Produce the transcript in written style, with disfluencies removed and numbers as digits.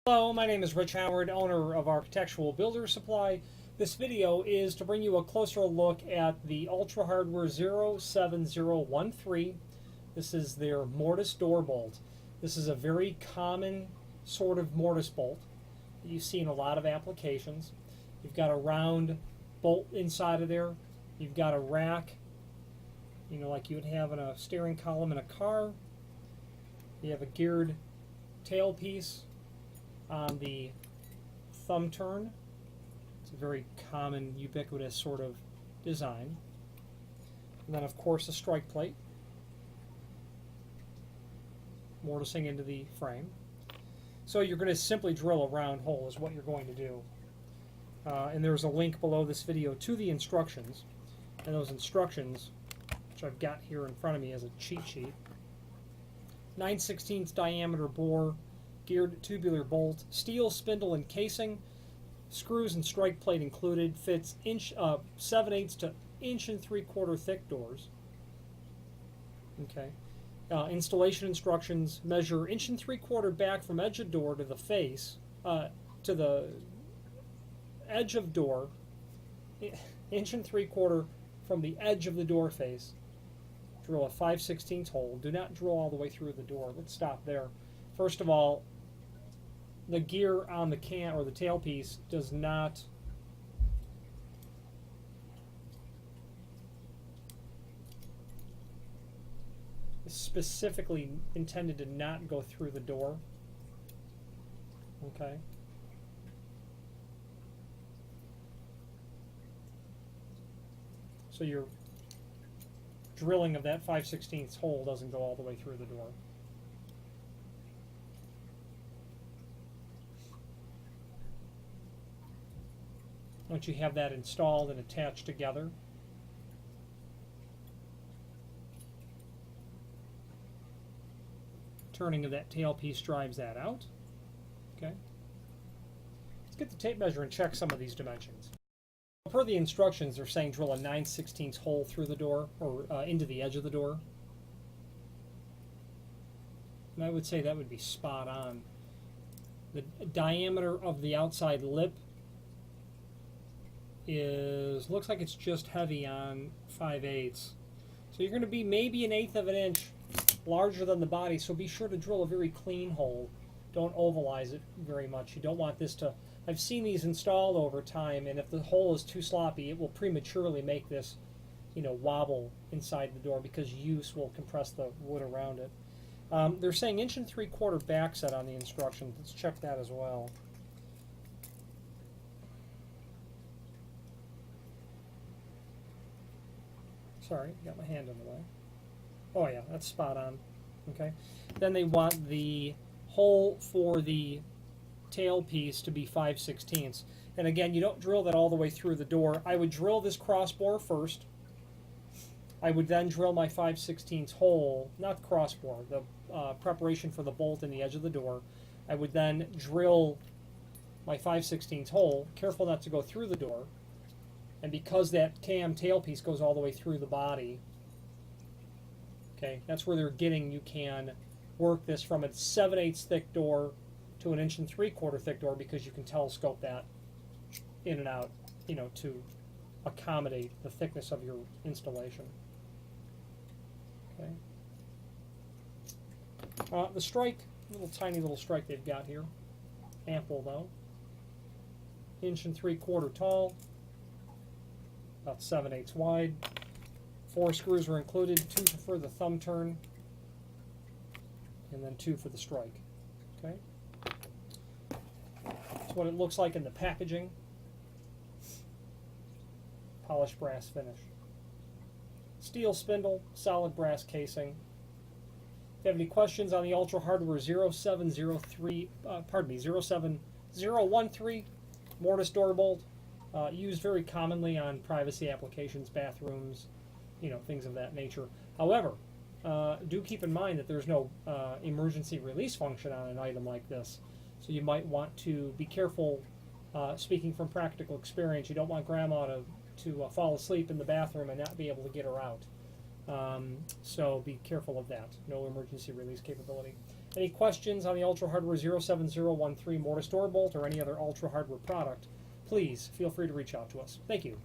Hello, my name is Rich Howard, owner of Architectural Builder Supply. This video is to bring you a closer look at the Ultra Hardware 07013. This is their mortise door bolt. This is a very common sort of mortise bolt that you see in a lot of applications. You've got a round bolt inside of there. You've got a rack, like you would have in a steering column in a car. You have a geared tailpiece on the thumb turn. It's a very common, ubiquitous sort of design. And then, of course, a strike plate, mortising into the frame. So you're going to simply drill a round hole is what you're going to do. And there's a link below this video to the instructions. And those instructions, which I've got here in front of me as a cheat sheet. 9/16 diameter bore, geared tubular bolt, steel spindle and casing, screws and strike plate included, fits 7/8 to 1 3/4 thick doors. Okay. Installation instructions: measure 1 3/4 back from edge of door to the face, to the edge of door, 1 3/4 from the edge of the door face. Drill a 5/16 hole. Do not drill all the way through the door. Let's stop there. First of all, the gear on the can or the tailpiece does not is specifically intended to not go through the door. Okay. So your drilling of that 5/16 hole doesn't go all the way through the door. Once you have that installed and attached together, turning of that tailpiece drives that out. Okay. Let's get the tape measure and check some of these dimensions. Per the instructions, they're saying drill a 9/16 hole through the door, or into the edge of the door. And I would say that would be spot on. The diameter of the outside lip looks like it's just heavy on 5/8. So you're going to be maybe 1/8 of an inch larger than the body, so be sure to drill a very clean hole. Don't ovalize it very much. You don't want this to... I've seen these installed over time, and if the hole is too sloppy, it will prematurely make this, wobble inside the door because use will compress the wood around it. They're saying 1 3/4 back set on the instructions. Let's check that as well. Sorry, got my hand in the way. Oh yeah, that's spot on. Okay. Then they want the hole for the tailpiece to be 5/16. And again, you don't drill that all the way through the door. I would drill this crossbore first. I would then drill my 5/16 hole, not the crossbore, the preparation for the bolt in the edge of the door. I would then drill my 5/16 hole, careful not to go through the door. And because that cam tailpiece goes all the way through the body, okay, that's where they're getting you can work this from a 7/8 thick door to an 1 3/4 thick door, because you can telescope that in and out, to accommodate the thickness of your installation. Okay. The strike, tiny little strike they've got here, ample though. 1 3/4 tall, about 7/8 wide. 4 screws are included, 2 for the thumb turn, and then 2 for the strike. Okay. That's what it looks like in the packaging. Polished brass finish. Steel spindle, solid brass casing. If you have any questions on the Ultra Hardware 07013 mortise door bolt, used very commonly on privacy applications, bathrooms, things of that nature. However, do keep in mind that there's no emergency release function on an item like this. So you might want to be careful, speaking from practical experience. You don't want grandma to fall asleep in the bathroom and not be able to get her out. So be careful of that. No emergency release capability. Any questions on the Ultra Hardware 07013 mortise door bolt or any other Ultra Hardware product, please feel free to reach out to us. Thank you.